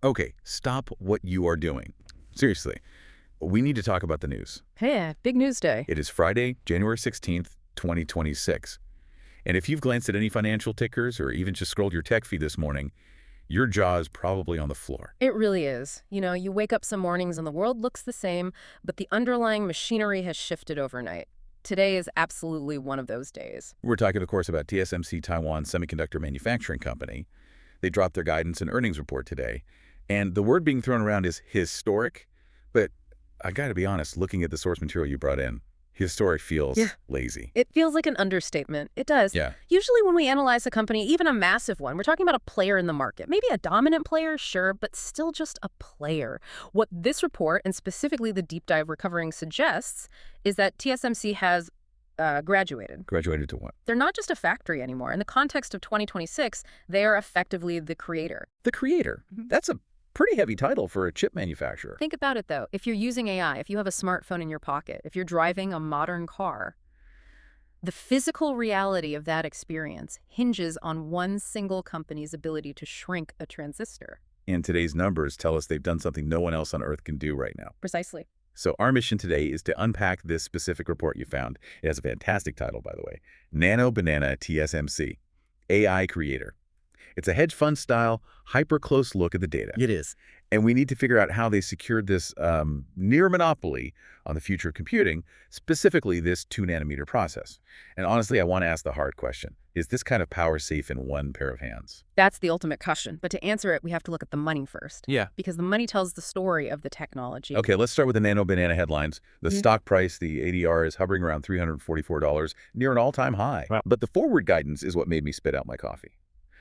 Okay, stop what you are doing. Seriously, we need to talk about the news. Hey, big news day. It is Friday, January 16th, 2026. And if you've glanced at any financial tickers or even just scrolled your tech feed this morning, your jaw is probably on the floor. It really is. You wake up some mornings and the world looks the same, but the underlying machinery has shifted overnight. Today is absolutely one of those days. We're talking, of course, about TSMC, Taiwan Semiconductor Manufacturing Company. They dropped their guidance and earnings report today. And the word being thrown around is historic. But I got to be honest, looking at the source material you brought in, historic feels lazy. It feels like an understatement. It does. Yeah. Usually when we analyze a company, even a massive one, we're talking about a player in the market. Maybe a dominant player, sure, but still just a player. What this report, and specifically the deep dive we're covering, suggests is that TSMC has graduated. Graduated to what? They're not just a factory anymore. In the context of 2026, they are effectively the creator. The creator. That's a pretty heavy title for a chip manufacturer. Think about it, though. If you're using AI, if you have a smartphone in your pocket, if you're driving a modern car, the physical reality of that experience hinges on one single company's ability to shrink a transistor. And today's numbers tell us they've done something no one else on Earth can do right now. Precisely. So our mission today is to unpack this specific report you found. It has a fantastic title, by the way. Nano Banana TSMC, AI Creator. It's a hedge fund style, hyper close look at the data. It is. And we need to figure out how they secured this near monopoly on the future of computing, specifically this 2-nanometer process. And honestly, I want to ask the hard question. Is this kind of power safe in one pair of hands? That's the ultimate question. But to answer it, we have to look at the money first. Yeah. Because the money tells the story of the technology. Okay, let's start with the Nano Banana headlines. The stock price, the ADR, is hovering around $344, near an all-time high. Wow. But the forward guidance is what made me spit out my coffee.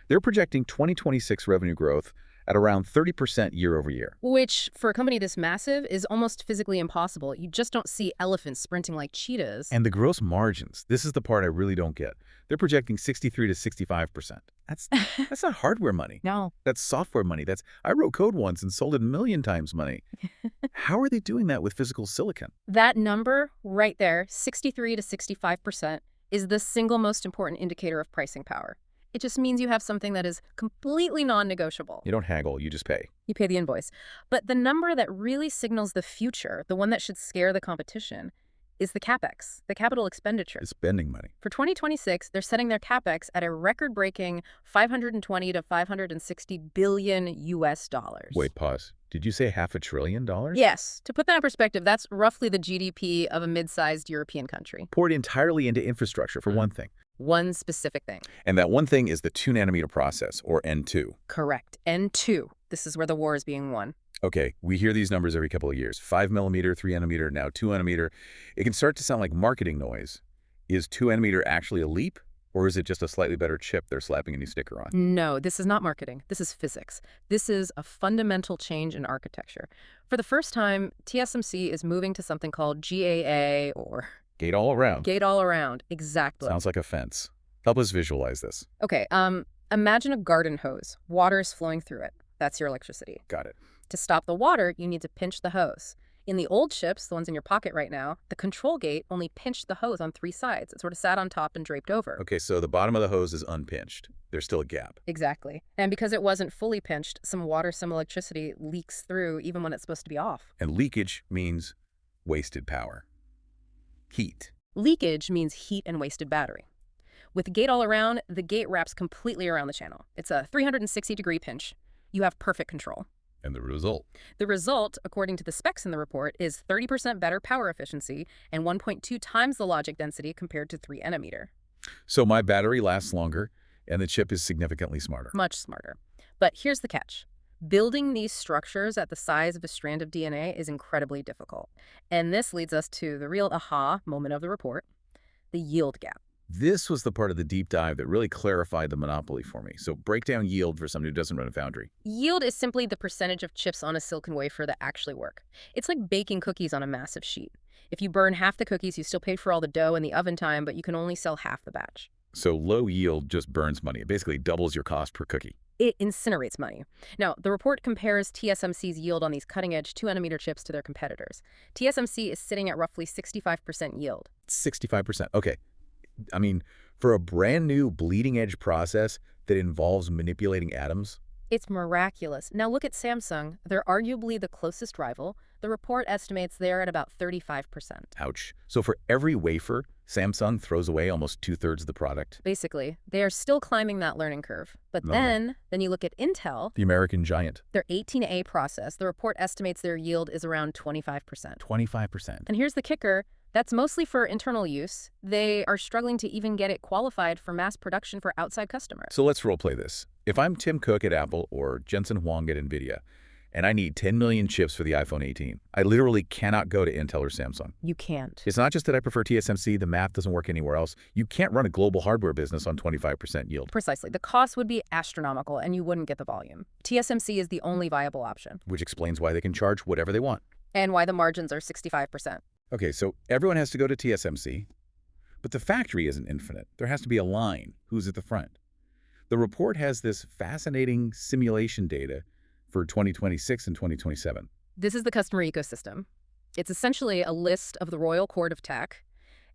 They're projecting 2026 revenue growth at around 30% year over year. Which, for a company this massive, is almost physically impossible. You just don't see elephants sprinting like cheetahs. And the gross margins, this is the part I really don't get. They're projecting 63 to 65%. That's not hardware money. No. That's software money. I wrote code once and sold it 1,000,000 times money. How are they doing that with physical silicon? That number right there, 63 to 65%, is the single most important indicator of pricing power. It just means you have something that is completely non-negotiable. You don't haggle, you just pay. You pay the invoice. But the number that really signals the future, the one that should scare the competition, is the CapEx, the capital expenditure. It's spending money. For 2026, they're setting their CapEx at a record-breaking $520 to $560 billion US dollars. Wait, pause. Did you say $500 billion? Yes. To put that in perspective, that's roughly the GDP of a mid-sized European country. Poured entirely into infrastructure, for one thing. One specific thing. And that one thing is the 2-nanometer process, or N2. Correct. N2. This is where the war is being won. Okay, we hear these numbers every couple of years. 5-nanometer, 3-nanometer, now 2-nanometer. It can start to sound like marketing noise. Is 2-nanometer actually a leap? Or is it just a slightly better chip they're slapping a new sticker on? No, this is not marketing. This is physics. This is a fundamental change in architecture. For the first time, TSMC is moving to something called GAA, or Gate-all-around. Gate-all-around. Exactly. Sounds like a fence. Help us visualize this. Okay, imagine a garden hose. Water is flowing through it. That's your electricity. Got it. To stop the water, you need to pinch the hose. In the old chips, the ones in your pocket right now, the control gate only pinched the hose on 3 sides. It sort of sat on top and draped over. Okay, so the bottom of the hose is unpinched. There's still a gap. Exactly. And because it wasn't fully pinched, some water, some electricity leaks through even when it's supposed to be off. And leakage means wasted power. Heat. Leakage means heat and wasted battery. With gate-all-around, the gate wraps completely around the channel. It's a 360-degree pinch. You have perfect control. And the result? The result, according to the specs in the report, is 30% better power efficiency and 1.2 times the logic density compared to 3-nanometer. So my battery lasts longer, and the chip is significantly smarter. Much smarter. But here's the catch. Building these structures at the size of a strand of DNA is incredibly difficult. And this leads us to the real aha moment of the report, the yield gap. This was the part of the deep dive that really clarified the monopoly for me. So break down yield for someone who doesn't run a foundry. Yield is simply the percentage of chips on a silicon wafer that actually work. It's like baking cookies on a massive sheet. If you burn half the cookies, you still paid for all the dough and the oven time, but you can only sell half the batch. So low yield just burns money. It basically doubles your cost per cookie. It incinerates money. Now, the report compares TSMC's yield on these cutting-edge 2-nanometer chips to their competitors. TSMC is sitting at roughly 65% yield. 65%. Okay. I mean, for a brand new bleeding edge process that involves manipulating atoms, It's miraculous. Now look at Samsung. They're arguably the closest rival. The report estimates they're at about 35%. Ouch. So for every wafer, Samsung throws away almost two-thirds of the product. Basically, they are still climbing that learning curve. But No. then you look at Intel, The American giant. their 18A process, the report estimates their yield is around 25%. 25%. And here's the kicker. That's mostly for internal use. They are struggling to even get it qualified for mass production for outside customers. So let's role play this. If I'm Tim Cook at Apple or Jensen Huang at NVIDIA, and I need 10 million chips for the iPhone 18, I literally cannot go to Intel or Samsung. You can't. It's not just that I prefer TSMC, the math doesn't work anywhere else. You can't run a global hardware business on 25% yield. Precisely. The cost would be astronomical, and you wouldn't get the volume. TSMC is the only viable option, Which explains why they can charge whatever they want. and why the margins are 65%. Okay, so everyone has to go to TSMC, but the factory isn't infinite. There has to be a line. Who's at the front? The report has this fascinating simulation data for 2026 and 2027. This is the customer ecosystem. It's essentially a list of the royal court of tech,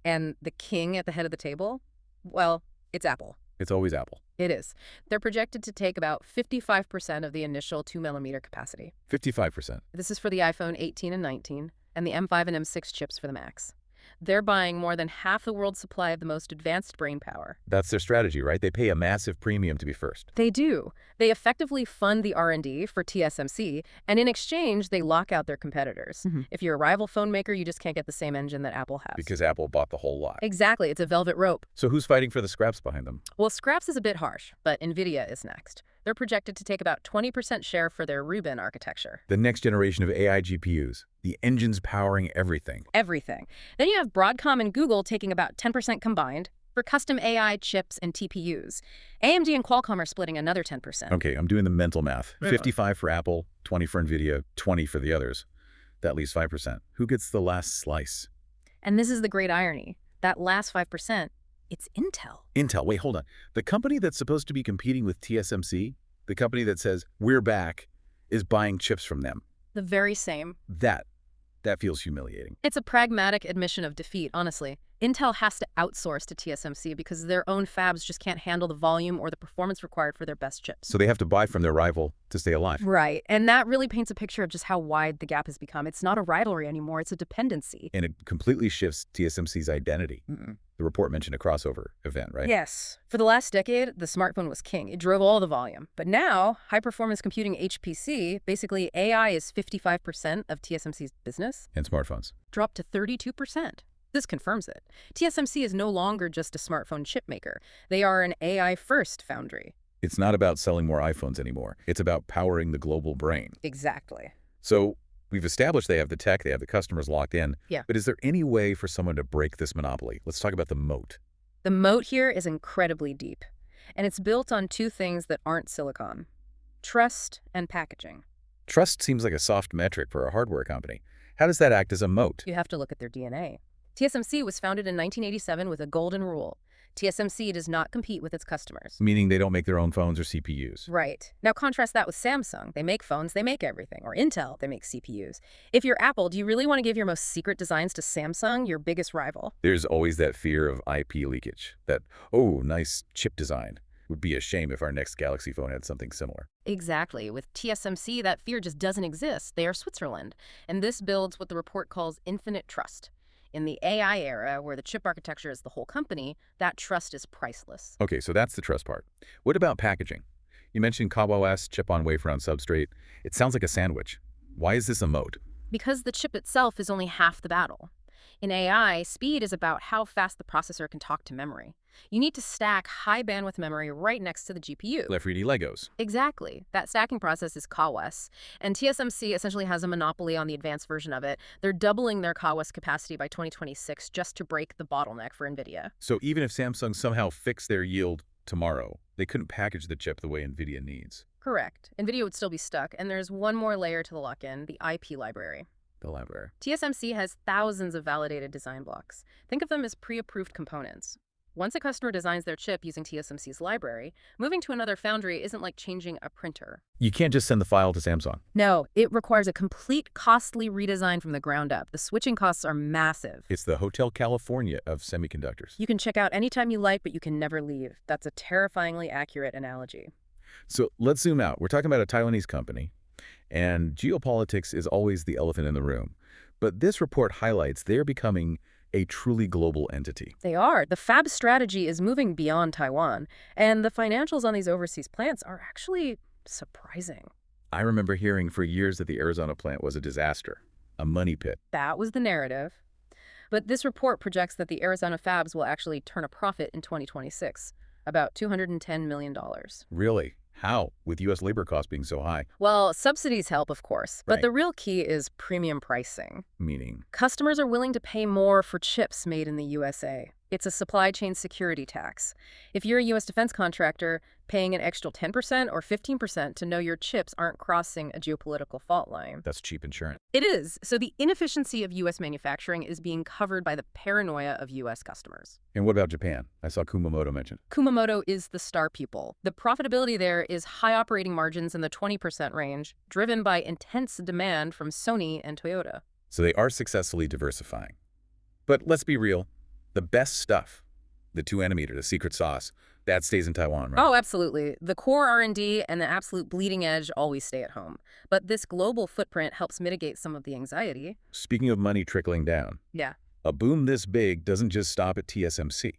and the king at the head of the table, well, it's Apple. It's always Apple. It is. They're projected to take about 55% of the initial 2mm capacity. 55%. This is for the iPhone 18 and 19, and the M5 and M6 chips for the Max. They're buying more than half the world's supply of the most advanced brain power. That's their strategy, right? They pay a massive premium to be first. They do. They effectively fund the R&D for TSMC, and in exchange, they lock out their competitors. If you're a rival phone maker, you just can't get the same engine that Apple has. Because Apple bought the whole lot. Exactly. It's a velvet rope. So who's fighting for the scraps behind them? Well, scraps is a bit harsh, but NVIDIA is next. They're projected to take about 20% share for their Rubin architecture. The next generation of AI GPUs. The engines powering everything. Everything. Then you have Broadcom and Google taking about 10% combined for custom AI chips and TPUs. AMD and Qualcomm are splitting another 10%. Okay, I'm doing the mental math. Yeah. 55 for Apple, 20 for NVIDIA, 20 for the others. That leaves 5%. Who gets the last slice? And this is the great irony. That last 5%, it's Intel. Intel. Wait, hold on. The company that's supposed to be competing with TSMC, the company that says, we're back, is buying chips from them. The very same. That feels humiliating. It's a pragmatic admission of defeat, honestly. Intel has to outsource to TSMC because their own fabs just can't handle the volume or the performance required for their best chips. So they have to buy from their rival to stay alive. Right. And that really paints a picture of just how wide the gap has become. It's not a rivalry anymore. It's a dependency. And it completely shifts TSMC's identity. The report mentioned a crossover event, right? Yes. For the last decade, the smartphone was king. It drove all the volume. But now, high-performance computing HPC, basically AI is 55% of TSMC's business, And smartphones. dropped to 32%. This confirms it. TSMC is no longer just a smartphone chip maker. They are an AI-first foundry. It's not about selling more iPhones anymore. It's about powering the global brain. Exactly. So we've established they have the tech, they have the customers locked in. Yeah. But is there any way for someone to break this monopoly? Let's talk about the moat. The moat here is incredibly deep, and it's built on two things that aren't silicon: trust and packaging. Trust seems like a soft metric for a hardware company. How does that act as a moat? You have to look at their DNA. TSMC was founded in 1987 with a golden rule. TSMC does not compete with its customers. Meaning they don't make their own phones or CPUs. Right. Now contrast that with Samsung. They make phones, they make everything. Or Intel, they make CPUs. If you're Apple, do you really want to give your most secret designs to Samsung, your biggest rival? There's always that fear of IP leakage. That, oh, nice chip design. Would be a shame if our next Galaxy phone had something similar. Exactly. With TSMC, that fear just doesn't exist. They are Switzerland. And this builds what the report calls infinite trust. In the AI era, where the chip architecture is the whole company, that trust is priceless. Okay, so that's the trust part. What about packaging? You mentioned CoWoS, chip on wafer on substrate. It sounds like a sandwich. Why is this a moat? Because the chip itself is only half the battle. In AI, speed is about how fast the processor can talk to memory. You need to stack high bandwidth memory right next to the GPU. Left 3D Legos. Exactly. That stacking process is CoWoS, and TSMC essentially has a monopoly on the advanced version of it. They're doubling their CoWoS capacity by 2026 just to break the bottleneck for NVIDIA. So even if Samsung somehow fixed their yield tomorrow, they couldn't package the chip the way NVIDIA needs. Correct. NVIDIA would still be stuck, and there's one more layer to the lock-in, the IP library. The library. TSMC has thousands of validated design blocks. Think of them as pre-approved components. Once a customer designs their chip using TSMC's library, moving to another foundry isn't like changing a printer. You can't just send the file to Samsung. No, it requires a complete, costly redesign from the ground up. The switching costs are massive. It's the Hotel California of semiconductors. You can check out anytime you like, but you can never leave. That's a terrifyingly accurate analogy. So let's zoom out. We're talking about a Taiwanese company, and geopolitics is always the elephant in the room. But this report highlights they're becoming a truly global entity. They are. The fab strategy is moving beyond Taiwan, and the financials on these overseas plants are actually surprising. I remember hearing for years that the Arizona plant was a disaster, a money pit. That was the narrative. But this report projects that the Arizona fabs will actually turn a profit in 2026, about $210 million. Really? How? With U.S. labor costs being so high? Well, subsidies help, of course, but Right. the real key is premium pricing. Meaning? Customers are willing to pay more for chips made in the USA. It's a supply chain security tax. If you're a U.S. defense contractor, paying an extra 10% or 15% to know your chips aren't crossing a geopolitical fault line. That's cheap insurance. It is. So the inefficiency of U.S. manufacturing is being covered by the paranoia of U.S. customers. And what about Japan? I saw Kumamoto mentioned. Kumamoto is the star pupil. The profitability there is high operating margins in the 20% range, driven by intense demand from Sony and Toyota. So they are successfully diversifying. But let's be real. The best stuff, the 2-nanometer, the secret sauce, that stays in Taiwan, right? Oh, absolutely. The core R&D and the absolute bleeding edge always stay at home. But this global footprint helps mitigate some of the anxiety. Speaking of money trickling down, Yeah. a boom this big doesn't just stop at TSMC.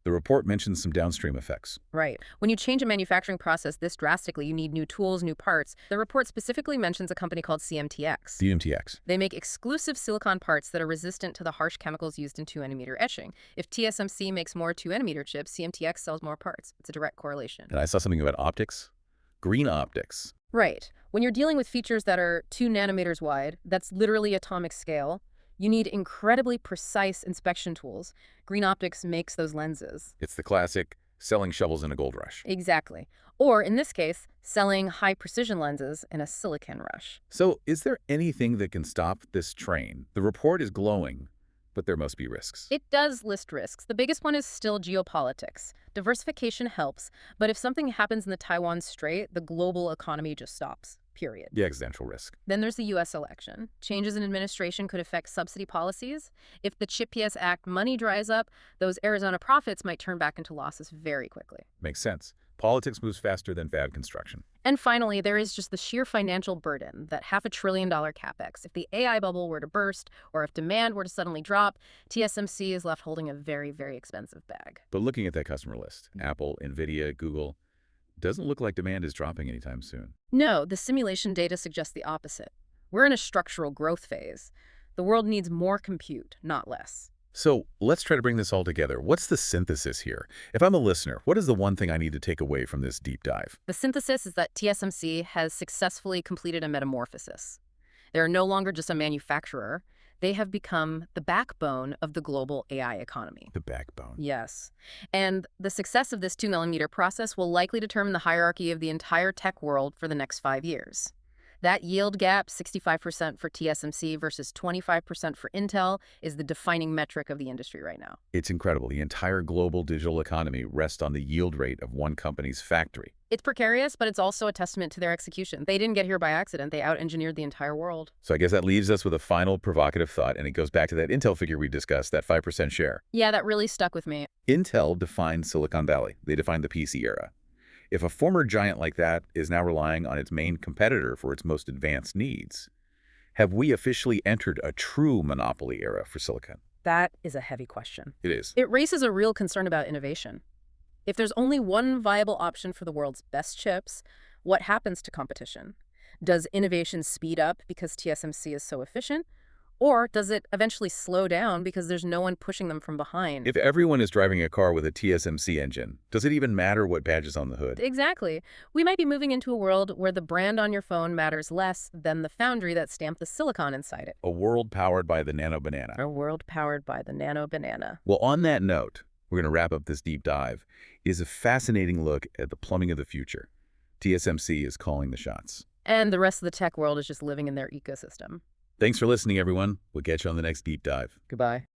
The report mentions some downstream effects. Right. When you change a manufacturing process this drastically, you need new tools, new parts. The report specifically mentions a company called CMTX. DMTX. They make exclusive silicon parts that are resistant to the harsh chemicals used in 2-nanometer etching. If TSMC makes more 2-nanometer chips, CMTX sells more parts. It's a direct correlation. And I saw something about optics. Green optics. Right. When you're dealing with features that are 2 nanometers wide, that's literally atomic scale, you need incredibly precise inspection tools. Green optics makes those lenses. It's the classic selling shovels in a gold rush. Exactly. Or, in this case, selling high-precision lenses in a silicon rush. So is there anything that can stop this train? The report is glowing, but there must be risks. It does list risks. The biggest one is still geopolitics. Diversification helps, but if something happens in the Taiwan Strait, the global economy just stops. Period. The existential risk. Then there's the U.S. election. Changes in administration could affect subsidy policies. If the CHIP PS Act money dries up, those Arizona profits might turn back into losses very quickly. Makes sense. Politics moves faster than fab construction. And finally, there is just the sheer financial burden, that $500 billion capex. If the AI bubble were to burst, or if demand were to suddenly drop, TSMC is left holding a very, very expensive bag. But looking at that customer list, Apple, NVIDIA, Google, doesn't look like demand is dropping anytime soon. No, the simulation data suggests the opposite. We're in a structural growth phase. The world needs more compute, not less. So let's try to bring this all together. What's the synthesis here? If I'm a listener, what is the one thing I need to take away from this deep dive? The synthesis is that TSMC has successfully completed a metamorphosis. They're no longer just a manufacturer. They have become the backbone of the global AI economy. The backbone. Yes. And the success of this 2-nanometer process will likely determine the hierarchy of the entire tech world for the next 5 years. That yield gap, 65% for TSMC versus 25% for Intel, is the defining metric of the industry right now. It's incredible. The entire global digital economy rests on the yield rate of one company's factory. It's precarious, but it's also a testament to their execution. They didn't get here by accident. They out-engineered the entire world. So I guess that leaves us with a final provocative thought, and it goes back to that Intel figure we discussed, that 5% share. Yeah, that really stuck with me. Intel defined Silicon Valley. They defined the PC era. If a former giant like that is now relying on its main competitor for its most advanced needs, have we officially entered a true monopoly era for silicon? That is a heavy question. It is. It raises a real concern about innovation. If there's only one viable option for the world's best chips, what happens to competition? Does innovation speed up because TSMC is so efficient? Or does it eventually slow down because there's no one pushing them from behind? If everyone is driving a car with a TSMC engine, does it even matter what badge is on the hood? Exactly. We might be moving into a world where the brand on your phone matters less than the foundry that stamped the silicon inside it. A world powered by the nano banana. A world powered by the nano banana. Well, on that note, we're going to wrap up this deep dive. It is a fascinating look at the plumbing of the future. TSMC is calling the shots. And the rest of the tech world is just living in their ecosystem. Thanks for listening, everyone. We'll catch you on the next deep dive. Goodbye.